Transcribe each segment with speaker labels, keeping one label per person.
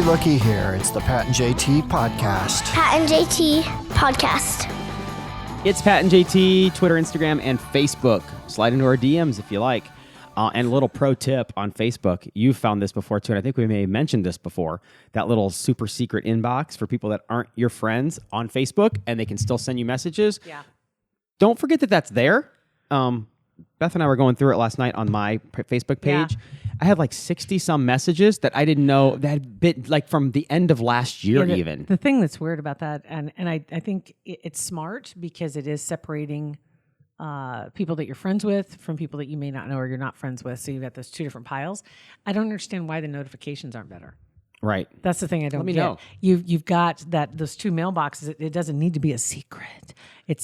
Speaker 1: looky here. It's the Pat and JT podcast.
Speaker 2: Pat and JT podcast.
Speaker 3: It's Pat and JT, Twitter, Instagram, and Facebook. Slide into our DMs if you like. And a little pro tip on Facebook. You've found this before too, and I think we may have mentioned this before. That little super secret inbox for people that aren't your friends on Facebook, and they can still send you messages. Yeah. Don't forget that that's there. Beth and I were going through it last night on my Facebook page. Yeah. I had like 60-some messages that I didn't know that had been like from the end of last year even.
Speaker 4: The thing that's weird about that, and I think it's smart because it is separating people that you're friends with from people that you may not know or you're not friends with. So you've got those two different piles. I don't understand why the notifications aren't better.
Speaker 3: Right.
Speaker 4: That's the thing I don't get. Know. You've got those two mailboxes. It doesn't need to be a secret.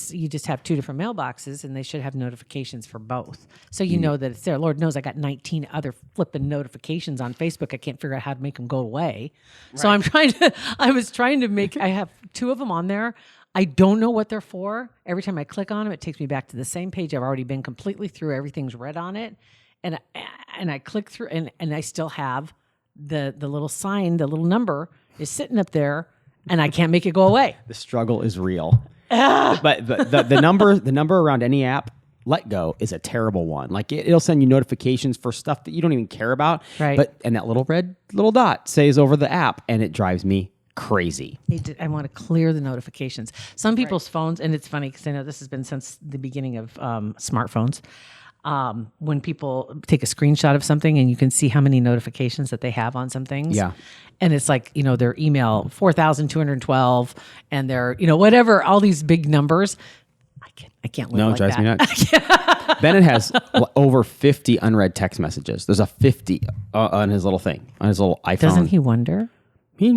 Speaker 4: You just have two different mailboxes, and they should have notifications for both. So you know that it's there. Lord knows I got 19 other flipping notifications on Facebook. I can't figure out how to make them go away. Right. So I have two of them on there. I don't know what they're for. Every time I click on them, it takes me back to the same page I've already been completely through. Everything's red on it. And I click through, and I still have the little sign, the little number is sitting up there, and I can't make it go away.
Speaker 3: The struggle is real. But the number around any app, Let Go, is a terrible one. Like it'll send you notifications for stuff that you don't even care about.
Speaker 4: Right.
Speaker 3: And that little red dot says over the app, and it drives me crazy.
Speaker 4: I want to clear the notifications. Some people's phones, and it's funny because I know this has been since the beginning of smartphones. When people take a screenshot of something and you can see how many notifications that they have on some things.
Speaker 3: Yeah.
Speaker 4: And it's like, their email 4,212 and their, whatever, all these big numbers. I can't live like that. No, it drives me
Speaker 3: nuts. Bennett has over 50 unread text messages. There's a 50 on his little thing, on his little iPhone.
Speaker 4: Doesn't he wonder?
Speaker 3: He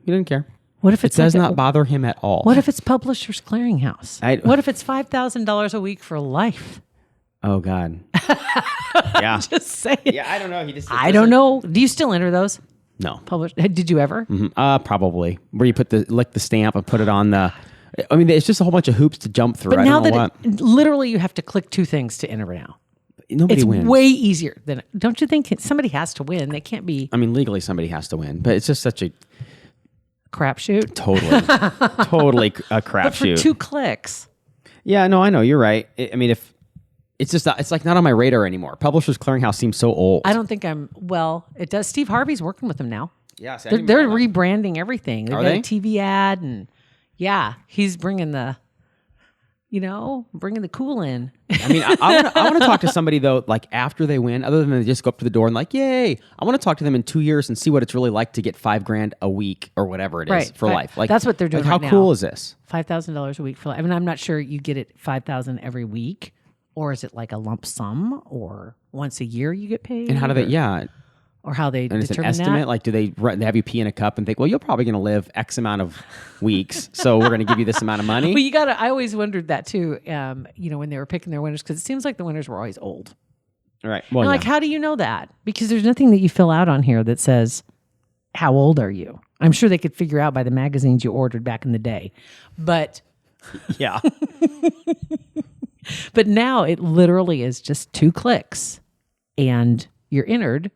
Speaker 3: didn't care.
Speaker 4: What if it
Speaker 3: does not bother him at all?
Speaker 4: What if it's Publishers Clearinghouse? What if it's $5,000 a week for life?
Speaker 3: Oh God. Yeah.
Speaker 4: Just saying.
Speaker 3: Yeah, I don't know.
Speaker 4: I don't know. Do you still enter those?
Speaker 3: No.
Speaker 4: Did you ever?
Speaker 3: Mm-hmm. Probably. Where you lick the stamp and put it on the. I mean, it's just a whole bunch of hoops to jump through.
Speaker 4: But now literally you have to click two things to enter now.
Speaker 3: Nobody wins.
Speaker 4: It's way easier than. Don't you think somebody has to win? They can't be.
Speaker 3: I mean, legally somebody has to win, but it's just such a
Speaker 4: crapshoot.
Speaker 3: Totally a crapshoot.
Speaker 4: But for 2 clicks.
Speaker 3: Yeah, no, I know you're right. I mean, if. It's like not on my radar anymore. Publishers Clearinghouse seems so old.
Speaker 4: I don't think it does. Steve Harvey's working with them now.
Speaker 3: Yeah,
Speaker 4: they're rebranding everything. They've
Speaker 3: got
Speaker 4: a TV ad, and he's bringing the cool in.
Speaker 3: I mean, I want to talk to somebody though, like after they win, other than they just go up to the door and like, yay. I want to talk to them in 2 years and see what it's really like to get $5,000 a week or whatever it is for life. Like
Speaker 4: that's what they're doing.
Speaker 3: Like,
Speaker 4: right
Speaker 3: how
Speaker 4: now.
Speaker 3: cool is this?
Speaker 4: $5,000 a week for life. I mean, I'm not sure you get it $5,000 every week. Or is it like a lump sum, or once a year you get paid?
Speaker 3: And how do they? Yeah.
Speaker 4: Or how they
Speaker 3: and
Speaker 4: determine
Speaker 3: it's an estimate.
Speaker 4: That?
Speaker 3: Like, do they have you pee in a cup and think, well, you're probably going to live X amount of weeks, so we're going to give you this amount of money?
Speaker 4: Well, I always wondered that too. When they were picking their winners, because it seems like the winners were always old.
Speaker 3: Right. Well,
Speaker 4: like, how do you know that? Because there's nothing that you fill out on here that says, how old are you? I'm sure they could figure out by the magazines you ordered back in the day, but
Speaker 3: yeah.
Speaker 4: But now it literally is just 2 clicks and you're entered.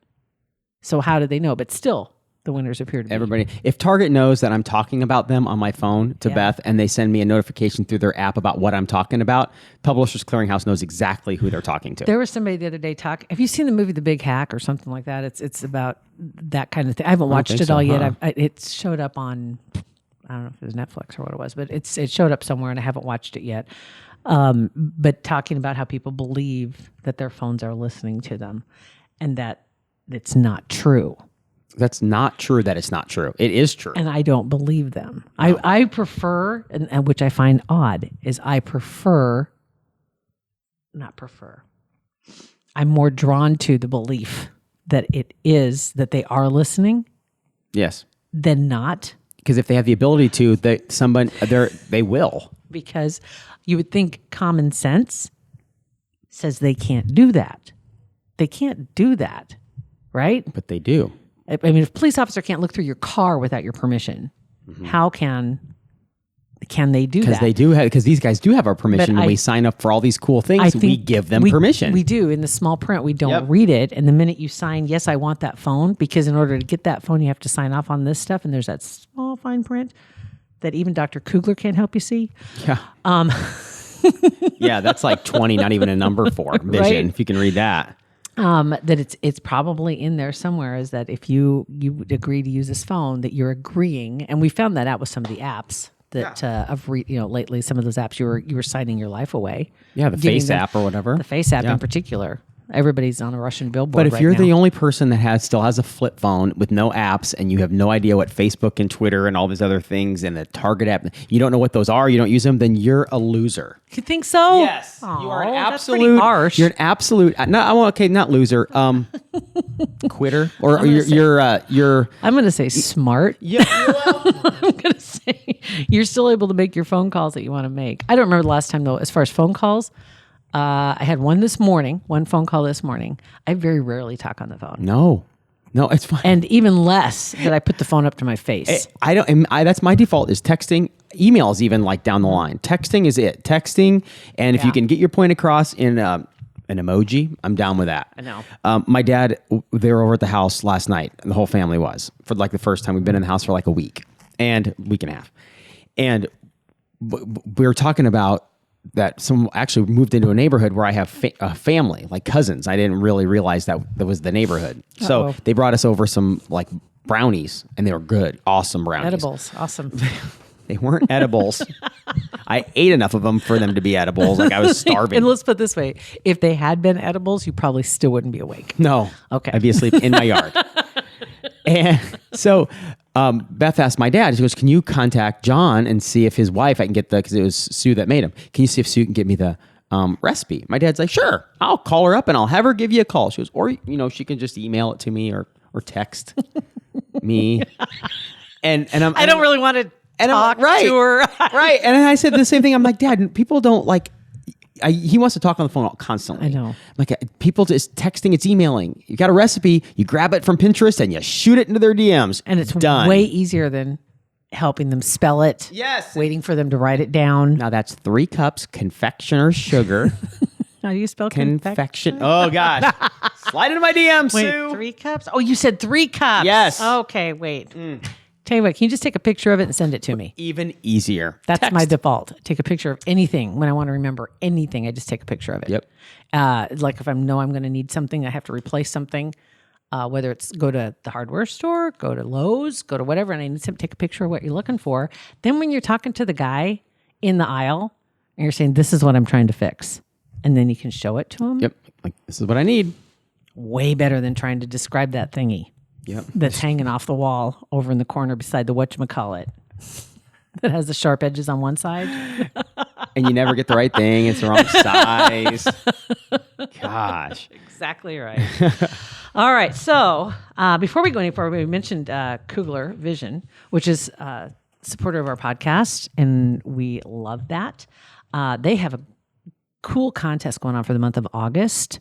Speaker 4: So how do they know? But still, the winners appear to be.
Speaker 3: Everybody. If Target knows that I'm talking about them on my phone to Beth and they send me a notification through their app about what I'm talking about, Publishers Clearinghouse knows exactly who they're talking to.
Speaker 4: There was somebody the other day have you seen the movie The Big Hack or something like that? It's about that kind of thing. I haven't watched it all yet. It showed up on, I don't know if it was Netflix or what it was, but it showed up somewhere and I haven't watched it yet. But talking about how people believe that their phones are listening to them and that it's not true.
Speaker 3: That's not true that it's not true. It is true.
Speaker 4: And I don't believe them. No. I prefer, and which I find odd, is I'm more drawn to the belief that they are listening.
Speaker 3: Yes.
Speaker 4: Than not.
Speaker 3: Because if they have the ability to, they will.
Speaker 4: Because you would think common sense says they can't do that. They can't do that, right?
Speaker 3: But they do.
Speaker 4: I mean, if a police officer can't look through your car without your permission, how can... can they do that?
Speaker 3: Because they do have, because these guys do have our permission when we sign up for all these cool things. We give them permission.
Speaker 4: We do. In the small print, we don't read it. And the minute you sign, yes, I want that phone, because in order to get that phone, you have to sign off on this stuff. And there's that small fine print that even Dr. Kugler can't help you see.
Speaker 3: Yeah. Yeah, that's like 20, not even a number for vision,
Speaker 4: Right?
Speaker 3: if you can read that.
Speaker 4: That it's probably in there somewhere, is that if you would agree to use this phone, that you're agreeing. And we found that out with some of the apps that lately, some of those apps you were signing your life away.
Speaker 3: Yeah, the Face app or whatever.
Speaker 4: The Face app in particular. Everybody's on a Russian billboard.
Speaker 3: But if you're the only person that still has a flip phone with no apps, and you have no idea what Facebook and Twitter and all these other things and the Target app, you don't know what those are, you don't use them, then you're a loser.
Speaker 4: You think so?
Speaker 3: Yes.
Speaker 4: Aw,
Speaker 3: you are an
Speaker 4: that's
Speaker 3: absolute.
Speaker 4: pretty harsh.
Speaker 3: You're an absolute. Not loser. Quitter. Or you're.
Speaker 4: I'm going to say smart.
Speaker 3: Yeah.
Speaker 4: I'm going to say you're still able to make your phone calls that you want to make. I don't remember the last time, though, as far as phone calls. I had one phone call this morning. I very rarely talk on the phone.
Speaker 3: No, it's fine.
Speaker 4: And even less that I put the phone up to my face.
Speaker 3: I don't. That's my default is texting. Email is even like down the line. Texting is it. Texting, and if you can get your point across in an emoji, I'm down with that.
Speaker 4: I know.
Speaker 3: My dad, they were over at the house last night, and the whole family was, for like the first time. We've been in the house for like a week and a half, and we were talking about that someone actually moved into a neighborhood where I have a family, like cousins. I didn't really realize that was the neighborhood. So they brought us over some like brownies, and they were good, awesome brownies.
Speaker 4: Edibles, awesome.
Speaker 3: They weren't edibles. I ate enough of them for them to be edibles. Like I was starving.
Speaker 4: And let's put it this way. If they had been edibles, you probably still wouldn't be awake.
Speaker 3: No.
Speaker 4: Okay.
Speaker 3: I'd be asleep in my yard. And so Beth asked my dad, she goes, can you contact John and see if his wife, I can get because it was Sue that made him. Can you see if Sue can get me the recipe? My dad's like, sure, I'll call her up and I'll have her give you a call. She goes, or, she can just email it to me or text me. And
Speaker 4: I don't really want to talk
Speaker 3: right,
Speaker 4: to her.
Speaker 3: Right. And I said the same thing. I'm like, Dad, people don't like, he wants to talk on the phone constantly.
Speaker 4: I know.
Speaker 3: Like people just texting, it's emailing. You got a recipe, you grab it from Pinterest and you shoot it into their DMs.
Speaker 4: And it's
Speaker 3: done.
Speaker 4: way easier than helping them spell it.
Speaker 3: Yes.
Speaker 4: Waiting for them to write it down.
Speaker 3: Now that's 3 cups confectioner's sugar.
Speaker 4: How do you spell
Speaker 3: Confection. Oh gosh. Slide into my DMs,
Speaker 4: Wait,
Speaker 3: Sue.
Speaker 4: 3 cups? Oh, you said 3 cups.
Speaker 3: Yes.
Speaker 4: Okay, wait. Tell you what, can you just take a picture of it and send it to me?
Speaker 3: Even easier.
Speaker 4: That's
Speaker 3: Text.
Speaker 4: my default. Take a picture of anything. When I want to remember anything, I just take a picture of it.
Speaker 3: Yep.
Speaker 4: Like if I know I'm going to need something, I have to replace something, whether it's go to the hardware store, go to Lowe's, go to whatever, and I need to take a picture of what you're looking for. Then when you're talking to the guy in the aisle and you're saying, this is what I'm trying to fix, and then you can show it to him.
Speaker 3: Yep. Like, this is what I need.
Speaker 4: Way better than trying to describe that thingy.
Speaker 3: Yep.
Speaker 4: That's hanging off the wall over in the corner beside the whatchamacallit that has the sharp edges on one side.
Speaker 3: And you never get the right thing. It's the wrong size. Gosh.
Speaker 4: Exactly right. All right. So before we go any further, we mentioned Kugler Vision, which is a supporter of our podcast, and we love that. They have a cool contest going on for the month of August.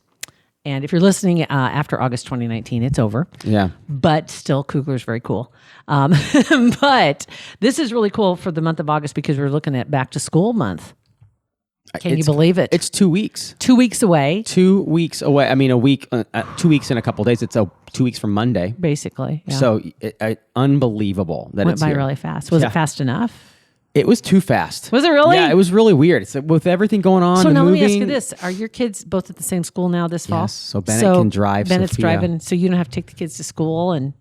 Speaker 4: And if you're listening after August 2019, it's over.
Speaker 3: Yeah.
Speaker 4: But still, Kugler's very cool. But this is really cool for the month of August because we're looking at back to school month. Can you believe it?
Speaker 3: It's 2 weeks.
Speaker 4: 2 weeks away.
Speaker 3: 2 weeks away. I mean, a week, 2 weeks in a couple of days. It's 2 weeks from Monday.
Speaker 4: Basically. Yeah.
Speaker 3: So unbelievable that
Speaker 4: Went
Speaker 3: it's
Speaker 4: by
Speaker 3: here.
Speaker 4: really fast. Was
Speaker 3: Yeah.
Speaker 4: it fast enough?
Speaker 3: It was too fast.
Speaker 4: Was it really?
Speaker 3: Yeah, it was really weird. It's with everything going on.
Speaker 4: So
Speaker 3: and
Speaker 4: now
Speaker 3: moving,
Speaker 4: let me ask you this. Are your kids both at the same school now this fall?
Speaker 3: Yes, so Bennett can drive
Speaker 4: Bennett's
Speaker 3: Sophia.
Speaker 4: driving, so you don't have to take the kids to school. And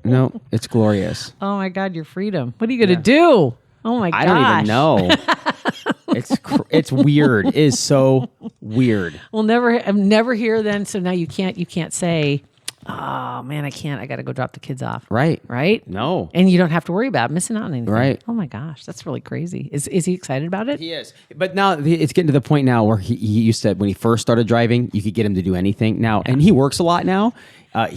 Speaker 3: No, it's glorious.
Speaker 4: oh my God, your freedom. What are you going to do? Oh my gosh.
Speaker 3: I don't even know. It's weird. It is so weird.
Speaker 4: I'm never here then. So now you can't say, oh man, I can't. I got to go drop the kids off.
Speaker 3: Right.
Speaker 4: Right?
Speaker 3: No.
Speaker 4: And you don't have to worry about missing out on anything.
Speaker 3: Right.
Speaker 4: Oh my gosh, that's really crazy. Is he excited about it?
Speaker 3: He is. But now it's getting to the point now where he used to, when he first started driving, you could get him to do anything now. And he works a lot now. I'm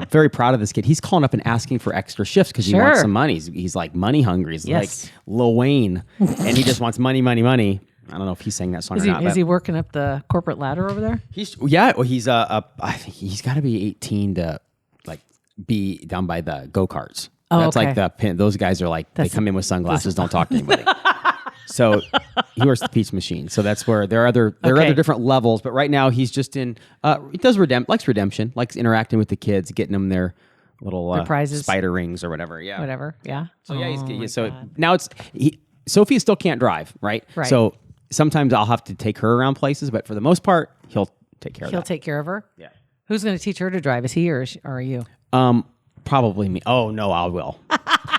Speaker 3: very proud of this kid. He's calling up and asking for extra shifts because he wants
Speaker 4: Sure.
Speaker 3: some money. He's like money hungry. He's
Speaker 4: Yes.
Speaker 3: like Lil Wayne, and he just wants money, money, money. I don't know if he sang that song
Speaker 4: Is
Speaker 3: or
Speaker 4: he,
Speaker 3: not.
Speaker 4: is
Speaker 3: But
Speaker 4: he working up the corporate ladder over there?
Speaker 3: he's I think he's got to be 18 to like be down by the go-karts.
Speaker 4: Oh,
Speaker 3: That's
Speaker 4: okay.
Speaker 3: like the pin. Those guys are like, they come in with sunglasses, don't talk to anybody. So he works the Peach Machine. So that's where there are other different levels. But right now he's just in. He does likes redemption, likes interacting with the kids, getting them their little
Speaker 4: Their prizes.
Speaker 3: spider rings or whatever. Yeah,
Speaker 4: Whatever. Yeah.
Speaker 3: So
Speaker 4: Oh,
Speaker 3: so
Speaker 4: God.
Speaker 3: now Sophia still can't drive, right?
Speaker 4: Right.
Speaker 3: So sometimes I'll have to take her around places, but for the most part, he'll take care of
Speaker 4: He'll
Speaker 3: that.
Speaker 4: take care of her.
Speaker 3: Yeah.
Speaker 4: Who's going to teach her to drive? Is he or are you?
Speaker 3: Probably me. Oh no, I will.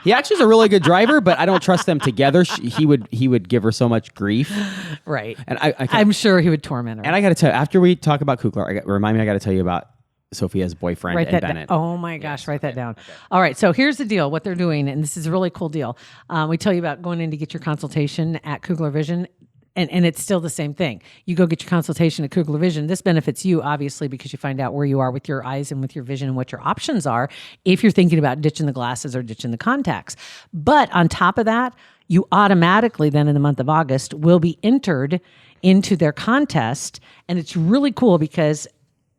Speaker 3: He actually is a really good driver, but I don't trust them together. He would give her so much grief,
Speaker 4: Right.
Speaker 3: and
Speaker 4: I'm sure he would torment her.
Speaker 3: And I got to tell you, after we talk about Kugler, I got to tell you about Sophia's boyfriend
Speaker 4: Write
Speaker 3: and
Speaker 4: that
Speaker 3: Bennett.
Speaker 4: down. Oh my gosh, write that down. All right, so here's the deal. What they're doing, and this is a really cool deal. We tell you about going in to get your consultation at Kugler Vision. And it's still the same thing. You go get your consultation at Kugler Vision. This benefits you, obviously, because you find out where you are with your eyes and with your vision and what your options are if you're thinking about ditching the glasses or ditching the contacts. But on top of that, you automatically then in the month of August will be entered into their contest. And it's really cool because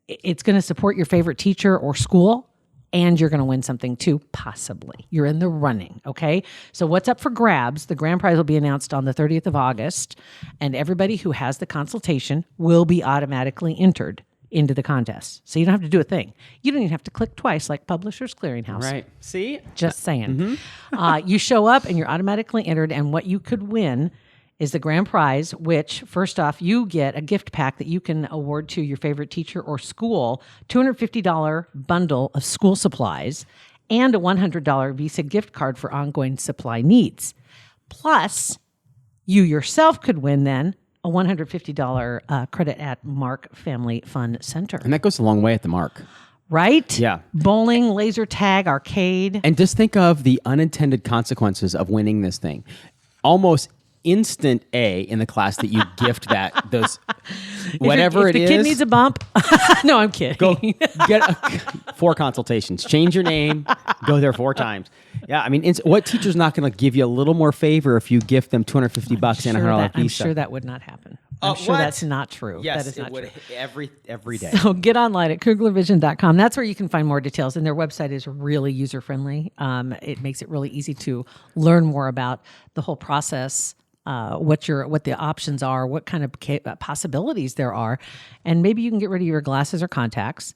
Speaker 4: it's going to support your favorite teacher or school. And you're going to win something too, possibly. You're in the running, okay? So what's up for grabs? The grand prize will be announced on the 30th of August, and everybody who has the consultation will be automatically entered into the contest. So you don't have to do a thing. You don't even have to click twice like Publishers Clearinghouse.
Speaker 3: Right. See?
Speaker 4: Just saying. You show up and you're automatically entered, and what you could win is the grand prize, which, first off, you get a gift pack that you can award to your favorite teacher or school, $250 bundle of school supplies, and a $100 Visa gift card for ongoing supply needs. Plus, you yourself could win then a $150 credit at Mark Family Fun Center.
Speaker 3: And that goes a long way at the Mark.
Speaker 4: Right?
Speaker 3: Yeah.
Speaker 4: Bowling, laser tag, arcade.
Speaker 3: And just think of the unintended consequences of winning this thing. Almost instant A in the class that you gift those whatever
Speaker 4: if
Speaker 3: it is.
Speaker 4: the kid needs a bump. No, I'm kidding.
Speaker 3: Go get 4 consultations. Change your name. Go there 4 times. Yeah, I mean, what teacher's not going to give you a little more favor if you gift them $250 and a $100
Speaker 4: I'm
Speaker 3: Visa?
Speaker 4: sure that would not happen. I'm sure
Speaker 3: what?
Speaker 4: that's not true.
Speaker 3: Yes,
Speaker 4: that is
Speaker 3: it
Speaker 4: not
Speaker 3: would
Speaker 4: true.
Speaker 3: every day.
Speaker 4: So get online at kuglervision.com. That's where you can find more details. And their website is really user-friendly. It makes it really easy to learn more about the whole process, what the options are, what kind of possibilities there are. And maybe you can get rid of your glasses or contacts.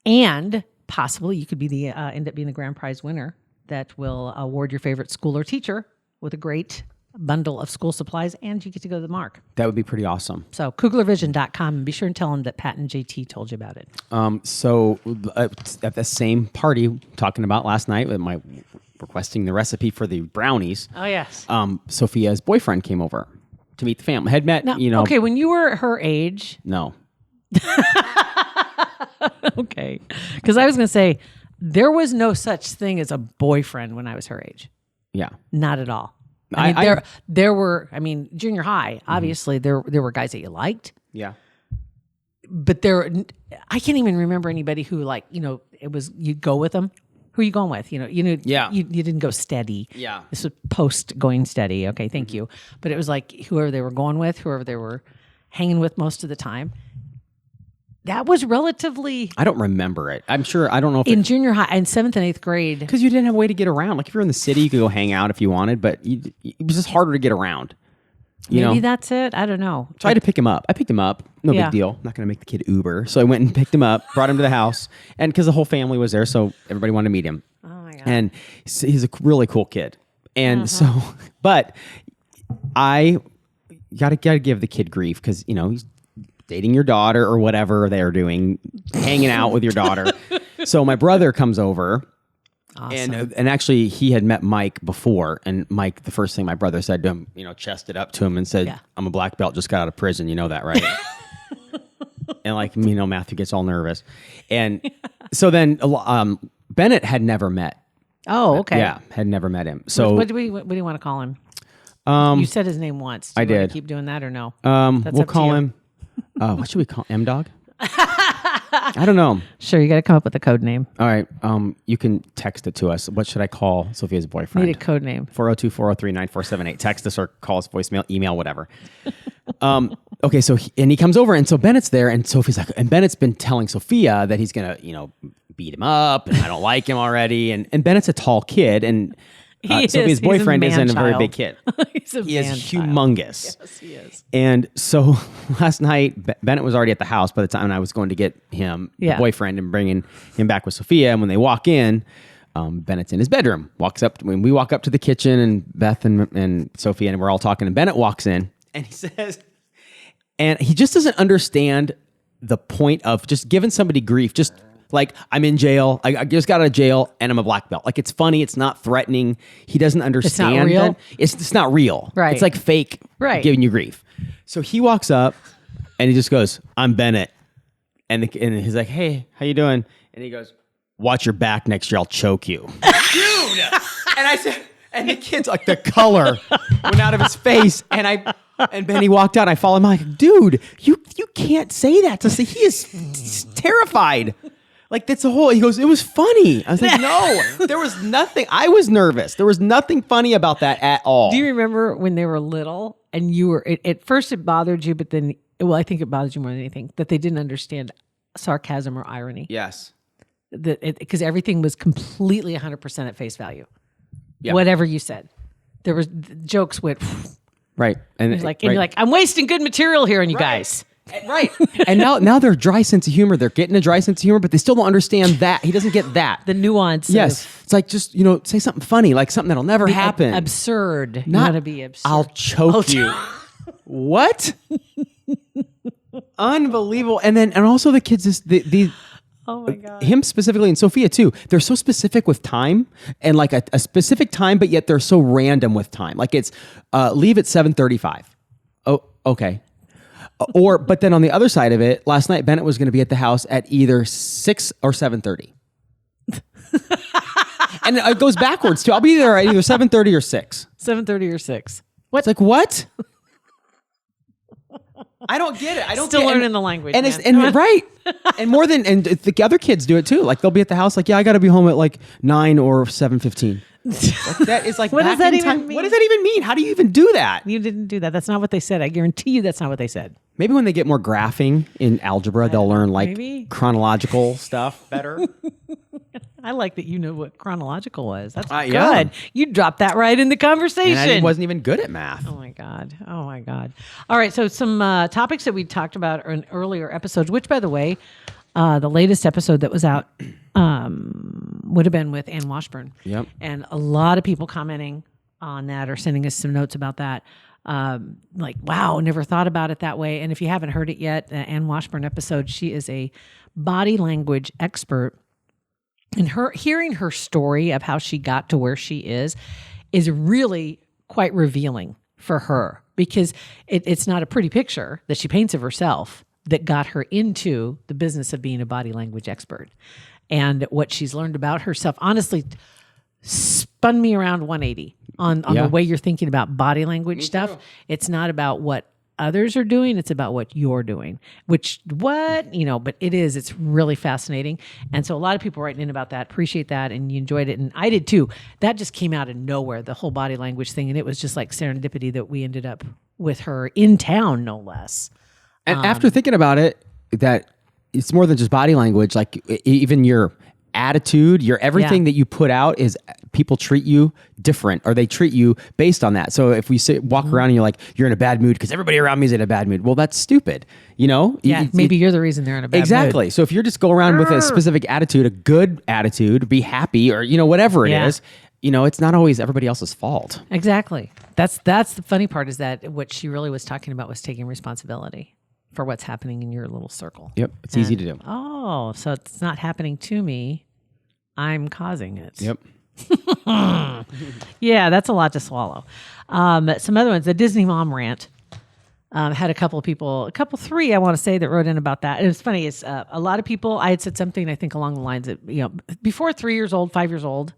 Speaker 4: And possibly you could be end up being the grand prize winner that will award your favorite school or teacher with a great bundle of school supplies, and you get to go to the Mark.
Speaker 3: That would be pretty awesome.
Speaker 4: So kuglervision.com, and be sure and tell them that Pat and JT told you about it.
Speaker 3: So at the same party talking about last night with my requesting the recipe for the brownies.
Speaker 4: Oh, yes.
Speaker 3: Sophia's boyfriend came over to meet the family. Had met,
Speaker 4: Now,
Speaker 3: you know.
Speaker 4: okay, when you were her age,
Speaker 3: No.
Speaker 4: okay, because I was going to say there was no such thing as a boyfriend when I was her age.
Speaker 3: Yeah.
Speaker 4: Not at all. I mean, there were. I mean, junior high. Obviously, there were guys that you liked,
Speaker 3: Yeah.
Speaker 4: but I can't even remember anybody who it was you'd go with them. Who are you going with?
Speaker 3: Yeah.
Speaker 4: You didn't go steady.
Speaker 3: Yeah.
Speaker 4: This was post going steady. Okay, thank you. But it was like whoever they were going with, whoever they were hanging with most of the time. That was relatively
Speaker 3: I don't remember it. I'm sure. I don't know if
Speaker 4: in junior high, in 7th and 8th grade.
Speaker 3: because you didn't have a way to get around. Like if you're in the city, you could go hang out if you wanted, but it was just harder to get around.
Speaker 4: Maybe that's it. I don't know.
Speaker 3: Tried to pick him up. I picked him up. No
Speaker 4: Yeah.
Speaker 3: big deal. I'm not going to make the kid Uber. So I went and picked him up, brought him to the house, and because the whole family was there, so everybody wanted to meet him.
Speaker 4: Oh my god!
Speaker 3: And he's a really cool kid. And so, but I gotta give the kid grief because he's dating your daughter or whatever they're doing, hanging out with your daughter. So my brother comes over.
Speaker 4: Awesome.
Speaker 3: And actually, he had met Mike before, and Mike, the first thing my brother said to him, chested up to him and said,
Speaker 4: Yeah.
Speaker 3: "I'm a black belt, just got out of prison. You know that, right?" And Matthew gets all nervous, and so then Bennett had never met.
Speaker 4: Oh, okay.
Speaker 3: Yeah, had never met him. So
Speaker 4: what do you want to call him? You said his name once. Do
Speaker 3: I
Speaker 4: you want to
Speaker 3: did.
Speaker 4: keep doing that or no?
Speaker 3: we'll
Speaker 4: up to
Speaker 3: call
Speaker 4: you.
Speaker 3: him. What should we call M Dog? I don't know.
Speaker 4: Sure, you got to come up with a code name.
Speaker 3: All right. You can text it to us. What should I call Sophia's boyfriend?
Speaker 4: Need a code name.
Speaker 3: 402-403-9478. Text us or call us voicemail, email, whatever. Okay, so he comes over, and so Bennett's there, and Sophie's like, and Bennett's been telling Sophia that he's gonna, beat him up and I don't like him already. And Bennett's a tall kid and Sophia's boyfriend isn't a very big kid. He is humongous.
Speaker 4: Yes, he is.
Speaker 3: And so last night, Bennett was already at the house by the time I was going to get him, the boyfriend, and bringing him back with Sophia. And when they walk in, Bennett's in his bedroom. When we walk up to the kitchen, and Beth and Sophia, and we're all talking, and Bennett walks in, and he says, and he just doesn't understand the point of just giving somebody grief. Just like, I'm in jail. I just got out of jail and I'm a black belt. Like, it's funny. It's not threatening. He doesn't understand.
Speaker 4: It's not real.
Speaker 3: It's not real.
Speaker 4: Right.
Speaker 3: It's like fake giving you grief. So he walks up and he just goes, I'm Bennett. And he's like, hey, how you doing? And he goes, watch your back next year. I'll choke you. Dude. And I said, and the kid's like, the color went out of his face. And Benny walked out and I followed him. I'm like, dude, you can't say that to say he's terrified. Like, that's the whole, he goes, it was funny. I was like, no, there was nothing. I was nervous. There was nothing funny about that at all.
Speaker 4: Do you remember when they were little and you were, at first it bothered you, but then, well, I think it bothered you more than anything, that they didn't understand sarcasm or irony.
Speaker 3: Yes.
Speaker 4: Because everything was completely 100% at face value.
Speaker 3: Yep.
Speaker 4: Whatever you said. There was, jokes went,
Speaker 3: right. And
Speaker 4: you're like, I'm wasting good material here on you guys.
Speaker 3: Right. And now they're dry sense of humor. They're getting a dry sense of humor, but they still don't understand that. He doesn't get that.
Speaker 4: The nuance.
Speaker 3: Yes. It's like, just, say something funny, like something that'll never happen.
Speaker 4: Absurd.
Speaker 3: Not
Speaker 4: to be absurd.
Speaker 3: I'll choke you. What? Unbelievable. And also the kids,
Speaker 4: oh my God.
Speaker 3: Him specifically and Sophia too. They're so specific with time and like a specific time, but yet they're so random with time. Like it's leave at 7:35. Oh, okay. But then on the other side of it, last night Bennett was going to be at the house at either 6 or 7:30. And it goes backwards too. I'll be there at either 7:30 or 6.
Speaker 4: 7:30 or 6.
Speaker 3: What? It's like, what? I don't get it. I don't
Speaker 4: Still learning the language.
Speaker 3: And
Speaker 4: man.
Speaker 3: and right. And the other kids do it too. Like they'll be at the house like, yeah, I got to be home at like 9 or 7:15. Like that is like,
Speaker 4: what does that even mean?
Speaker 3: What does that even mean? How do you even do that?
Speaker 4: You didn't do that. That's not what they said. I guarantee you that's not what they said.
Speaker 3: Maybe when they get more graphing in algebra, they'll learn like chronological stuff better.
Speaker 4: I like that you know what chronological was. That's good.
Speaker 3: Yeah.
Speaker 4: You dropped that right in the conversation.
Speaker 3: And I wasn't even good at math.
Speaker 4: Oh my God. All right. So some topics that we talked about in earlier episodes, which by the way, the latest episode that was out would have been with Ann Washburn.
Speaker 3: Yep.
Speaker 4: And a lot of people commenting on that or sending us some notes about that. Like, wow, never thought about it that way. And if you haven't heard it yet, the Ann Washburn episode, she is a body language expert. And hearing her story of how she got to where she is really quite revealing for her because it's not a pretty picture that she paints of herself that got her into the business of being a body language expert. And what she's learned about herself, honestly, spun me around 180 on the way you're thinking about body language stuff. It's not about what others are doing, it's about what you're doing, but it's really fascinating. And so a lot of people writing in about that, appreciate that, and you enjoyed it. And I did too. That just came out of nowhere, the whole body language thing. And it was just like serendipity that we ended up with her in town, no less.
Speaker 3: And after thinking about it, that it's more than just body language, like even your attitude, your everything that you put out is people treat you different or they treat you based on that. So if we walk around and you're like, you're in a bad mood because everybody around me is in a bad mood. Well, that's stupid.
Speaker 4: Yeah, maybe you're the reason they're in a bad mood.
Speaker 3: Exactly. So if you're just go around with a specific attitude, a good attitude, be happy or, whatever it is, it's not always everybody else's fault.
Speaker 4: Exactly. That's the funny part is that what she really was talking about was taking responsibility for what's happening in your little circle.
Speaker 3: Yep. It's easy to do.
Speaker 4: Oh, so it's not happening to me. I'm causing it.
Speaker 3: Yep.
Speaker 4: Yeah, that's a lot to swallow. Some other ones, the Disney mom rant. Had a couple of people, three, I want to say, that wrote in about that. And it's funny, it's a lot of people, I had said something, I think, along the lines of, before 3 years old, 5 years old,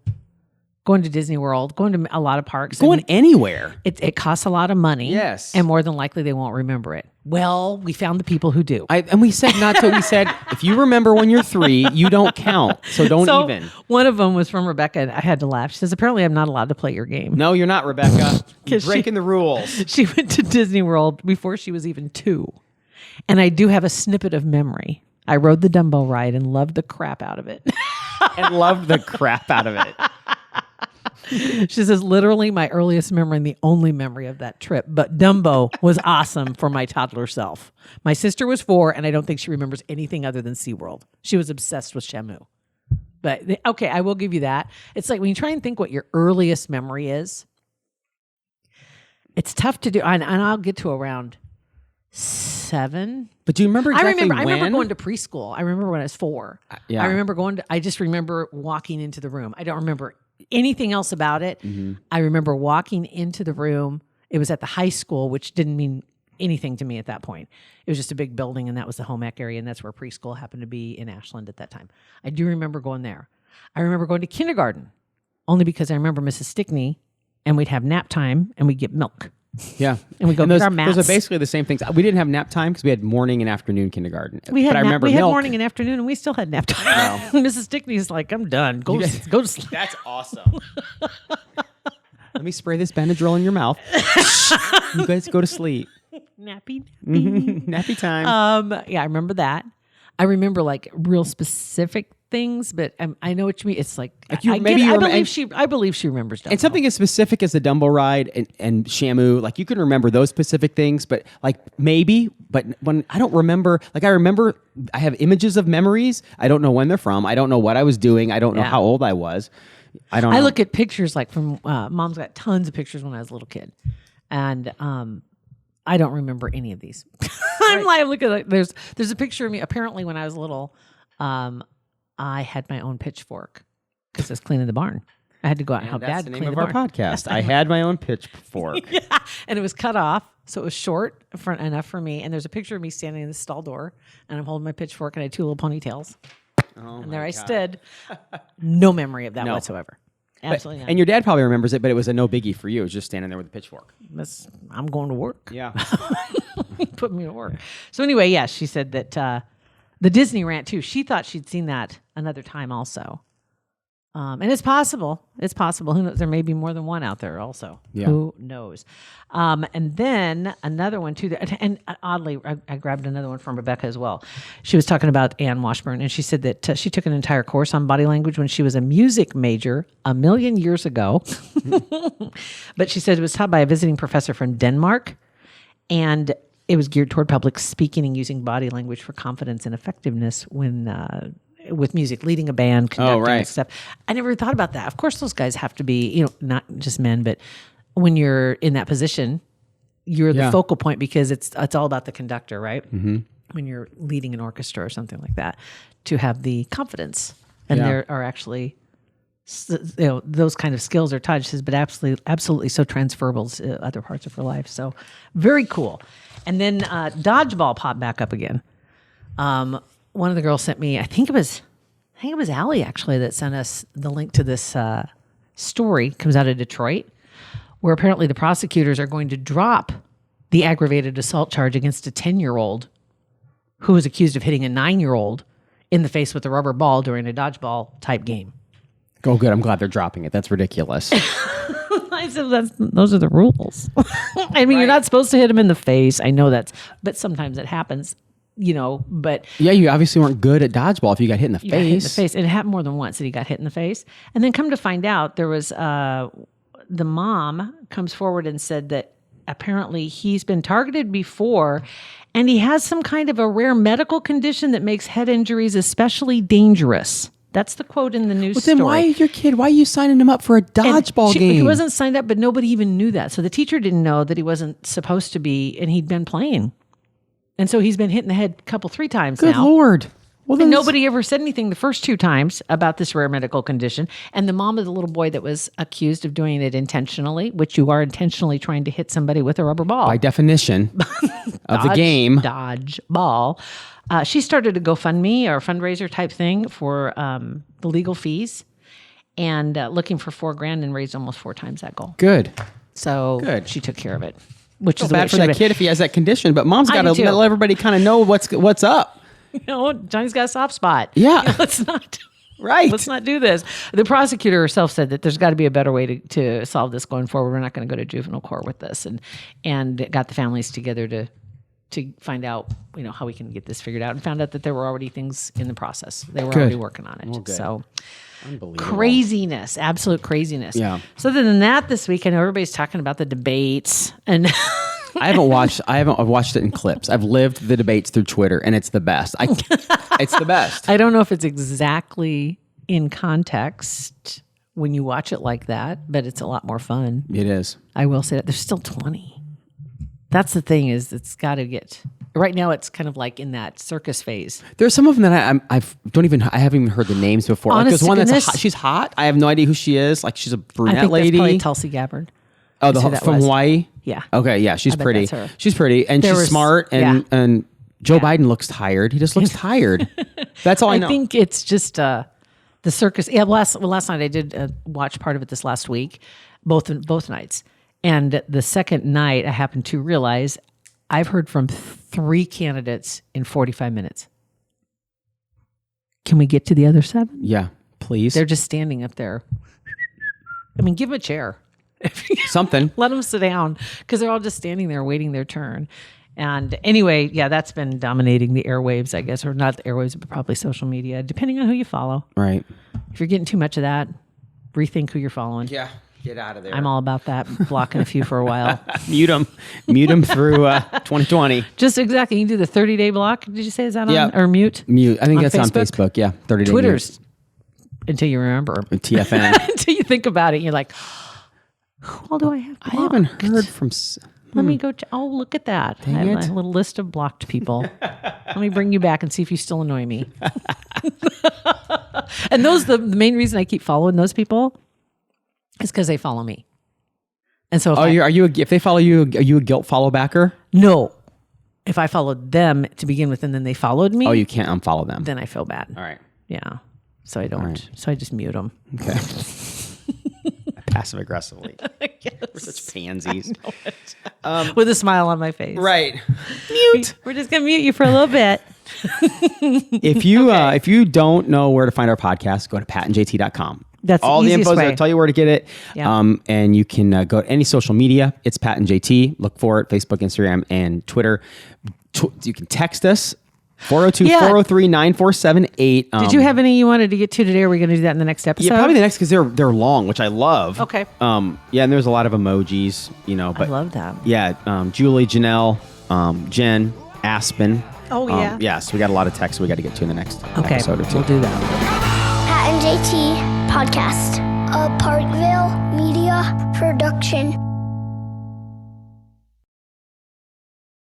Speaker 4: going to Disney World, going to a lot of parks.
Speaker 3: Going anywhere.
Speaker 4: It costs a lot of money.
Speaker 3: Yes.
Speaker 4: And more than likely they won't remember it. Well, we found the people who do.
Speaker 3: And we said not to. We said, if you remember when you're 3, you don't count. So don't even.
Speaker 4: One of them was from Rebecca, and I had to laugh. She says, apparently I'm not allowed to play your game.
Speaker 3: No, you're not, Rebecca. You're breaking the rules.
Speaker 4: She went to Disney World before she was even 2. And I do have a snippet of memory. I rode the Dumbo ride and loved the crap out of it.
Speaker 3: and loved the crap out of it.
Speaker 4: She says, literally my earliest memory and the only memory of that trip. But Dumbo was awesome for my toddler self. My sister was 4, and I don't think she remembers anything other than SeaWorld. She was obsessed with Shamu. But, okay, I will give you that. It's like when you try and think what your earliest memory is, it's tough to do. And I'll get to around 7.
Speaker 3: But do you remember exactly
Speaker 4: I remember going to preschool. I remember when I was 4.
Speaker 3: Yeah.
Speaker 4: I remember I just remember walking into the room. I don't remember anything else about it.
Speaker 3: Mm-hmm.
Speaker 4: I remember walking into the room. It was at the high school, which didn't mean anything to me at that point. It was just a big building, and that was the home ec area, and that's where preschool happened to be in Ashland at that time. I do remember going there. I remember going to kindergarten, only because I remember Mrs. Stickney, and we'd have nap time, and we'd get milk.
Speaker 3: Yeah.
Speaker 4: And we go get our mats.
Speaker 3: Those are basically the same things. We didn't have nap time because we had morning and afternoon kindergarten.
Speaker 4: We had,
Speaker 3: but I remember
Speaker 4: we had
Speaker 3: milk.
Speaker 4: morning and afternoon, and we still had nap time. Mrs. Stickney's like, I'm done. Go to sleep.
Speaker 3: That's awesome. Let me spray this Benadryl in your mouth. You guys go to sleep.
Speaker 4: Nappy.
Speaker 3: Nappy time.
Speaker 4: Yeah, I remember that. I remember like real specific things, but I know what you mean. It's like I believe she remembers Dumbo.
Speaker 3: And something as specific as the Dumbo ride and Shamu, like you can remember those specific things, but like maybe, but when I don't remember, like I have images of memories. I don't know when they're from. I don't know what I was doing. I don't know how old I was. I don't know.
Speaker 4: I look at pictures like from Mom's got tons of pictures when I was a little kid, and I don't remember any of these. I'm looking at there's a picture of me apparently when I was little. I had my own pitchfork because I was cleaning the barn. I had to go out and help Dad clean the barn.
Speaker 3: That's the name of our podcast. I had my own pitchfork.
Speaker 4: Yeah, and it was cut off, so it was short enough for me. And there's a picture of me standing in the stall door, and I'm holding my pitchfork, and I had 2 little ponytails. And there I stood. No memory of that whatsoever. Absolutely not.
Speaker 3: And your dad probably remembers it, but it was a no biggie for you. It was just standing there with a pitchfork.
Speaker 4: I'm going to work.
Speaker 3: Yeah.
Speaker 4: Put me to work. So anyway, yes, she said that the Disney rant too. She thought she'd seen that another time also. And it's possible. It's possible. Who knows? There may be more than one out there also.
Speaker 3: Yeah.
Speaker 4: Who knows? And then another one too. And oddly, I grabbed another one from Rebecca as well. She was talking about Anne Washburn, and she said that she took an entire course on body language when she was a music major 1,000,000 years ago. But she said it was taught by a visiting professor from Denmark, and it was geared toward public speaking and using body language for confidence and effectiveness when with music, leading a band, conducting and stuff. I never thought about that. Of course, those guys have to be, not just men, but when you're in that position, you're the focal point because it's all about the conductor, right? Mm-hmm. When you're leading an orchestra or something like that, to have the confidence. And there are actually, those kind of skills are taught, but absolutely so transferable to other parts of her life. So very cool. And then dodgeball popped back up again. One of the girls sent me, I think it was Allie actually that sent us the link to this story. Comes out of Detroit, where apparently the prosecutors are going to drop the aggravated assault charge against a 10-year-old who was accused of hitting a 9-year-old in the face with a rubber ball during a dodgeball type game.
Speaker 3: Oh, good. I'm glad they're dropping it. That's ridiculous.
Speaker 4: I said, those are the rules. I mean, you're not supposed to hit him in the face. I know but sometimes it happens. But
Speaker 3: yeah, you obviously weren't good at dodgeball if you got hit in the face.
Speaker 4: Got hit in the face. It happened more than once that he got hit in the face. And then come to find out, there was the mom comes forward and said that apparently he's been targeted before, and he has some kind of a rare medical condition that makes head injuries especially dangerous. That's the quote in the news story.
Speaker 3: Then why are you signing him up for a dodgeball game?
Speaker 4: He wasn't signed up, but nobody even knew that. So the teacher didn't know that he wasn't supposed to be, and he'd been playing. And so he's been hit in the head 3 times now.
Speaker 3: Good Lord. Well,
Speaker 4: and nobody ever said anything the first 2 times about this rare medical condition. And the mom of the little boy that was accused of doing it intentionally, which you are intentionally trying to hit somebody with a rubber ball.
Speaker 3: By definition of the game.
Speaker 4: Dodge ball. She started a GoFundMe or fundraiser type thing for the legal fees and looking for $4,000 and raised almost 4 times that goal.
Speaker 3: Good.
Speaker 4: So she took care of it. Which is
Speaker 3: bad for that kid if he has that condition, but mom's got to let everybody kind of know what's up.
Speaker 4: Johnny's got a soft spot.
Speaker 3: Yeah.
Speaker 4: Let's not do this. The prosecutor herself said that there's got to be a better way to solve this going forward. We're not going to go to juvenile court with this, and got the families together to find out, how we can get this figured out, and found out that there were already things in the process. They were already working on it.
Speaker 3: Well, good.
Speaker 4: So
Speaker 3: Unbelievable.
Speaker 4: craziness, absolute craziness.
Speaker 3: Yeah.
Speaker 4: So other than that, this week, I know everybody's talking about the debates, and
Speaker 3: I've watched it in clips. I've lived the debates through Twitter, and it's the best. It's the best.
Speaker 4: I don't know if it's exactly in context when you watch it like that, but it's a lot more fun.
Speaker 3: It is.
Speaker 4: I will say that there's still 20. That's the thing, is it's got to get right now. It's kind of like in that circus phase.
Speaker 3: There's some of them that I haven't even heard the names before.
Speaker 4: Honest
Speaker 3: there's one
Speaker 4: to
Speaker 3: that's
Speaker 4: goodness.
Speaker 3: she's hot. I have no idea who she is. Like, she's a brunette
Speaker 4: I think
Speaker 3: lady.
Speaker 4: that's probably Tulsi Gabbard.
Speaker 3: Oh,
Speaker 4: That's who that
Speaker 3: from
Speaker 4: was.
Speaker 3: Hawaii.
Speaker 4: Yeah.
Speaker 3: Okay. Yeah, she's
Speaker 4: I bet
Speaker 3: pretty.
Speaker 4: that's her.
Speaker 3: She's pretty, and
Speaker 4: There
Speaker 3: she's
Speaker 4: was-
Speaker 3: smart. And
Speaker 4: yeah.
Speaker 3: and Joe Biden looks tired. He just looks tired. That's all I know.
Speaker 4: I think it's just the circus. Yeah, last night I did watch part of it this last week, both nights. And the second night, I happened to realize I've heard from 3 candidates in 45 minutes. Can we get to the other 7?
Speaker 3: Yeah, please.
Speaker 4: They're just standing up there. I mean, give them a chair.
Speaker 3: Something.
Speaker 4: Let them sit down, because they're all just standing there waiting their turn. And anyway, yeah, that's been dominating the airwaves, I guess, or not the airwaves, but probably social media, depending on who you follow.
Speaker 3: Right.
Speaker 4: If you're getting too much of that, rethink who you're following.
Speaker 3: Yeah. Get out of there.
Speaker 4: I'm all about that, blocking a few for a while.
Speaker 3: Mute them through 2020.
Speaker 4: Just exactly. You can do the 30-day block. Did you say is that on?
Speaker 3: Yeah.
Speaker 4: Or mute?
Speaker 3: Mute. I think
Speaker 4: On
Speaker 3: that's on
Speaker 4: Facebook?
Speaker 3: Facebook. Yeah. 30 day
Speaker 4: Twitter's until you remember.
Speaker 3: mute. TFN.
Speaker 4: Until you think about it, you're like, who all do I have
Speaker 3: I
Speaker 4: blocked?
Speaker 3: haven't heard from.
Speaker 4: Let me go. Oh, look at that. I have
Speaker 3: it.
Speaker 4: a little list of blocked people. Let me bring you back and see if you still annoy me. And the main reason I keep following those people is because they follow me. And so
Speaker 3: if they follow you, are you a guilt follow backer?
Speaker 4: No. If I followed them to begin with and then they followed me,
Speaker 3: Oh, you can't unfollow them.
Speaker 4: then I feel bad.
Speaker 3: All right.
Speaker 4: Yeah. So I don't.
Speaker 3: right.
Speaker 4: So I just mute them.
Speaker 3: Okay. Passive aggressively. We're such pansies.
Speaker 4: With a smile on my face.
Speaker 3: Right.
Speaker 4: Mute. We're just going to mute you for a little bit.
Speaker 3: If you don't know where to find our podcast, go to patandjt.com.
Speaker 4: That's the
Speaker 3: all the
Speaker 4: easiest
Speaker 3: info.
Speaker 4: way.
Speaker 3: I'll tell you where to get it.
Speaker 4: Yeah.
Speaker 3: And you can go to any social media. It's Pat and JT. Look for it. Facebook, Instagram, and Twitter. You can text us. 402-403-9478.
Speaker 4: Did you have any you wanted to get to today? Or are we going to do that in the next episode?
Speaker 3: Yeah, probably the next, because they're long, which I love.
Speaker 4: Okay.
Speaker 3: Yeah, and there's a lot of emojis, but
Speaker 4: I love that.
Speaker 3: Yeah, Julie, Janelle, Jen, Aspen.
Speaker 4: Oh, yeah.
Speaker 3: Yeah, so we got a lot of text we got to get to in the next
Speaker 4: Okay.
Speaker 3: episode or two.
Speaker 4: We'll do that.
Speaker 2: Pat and JT Podcast, a Parkville Media Production.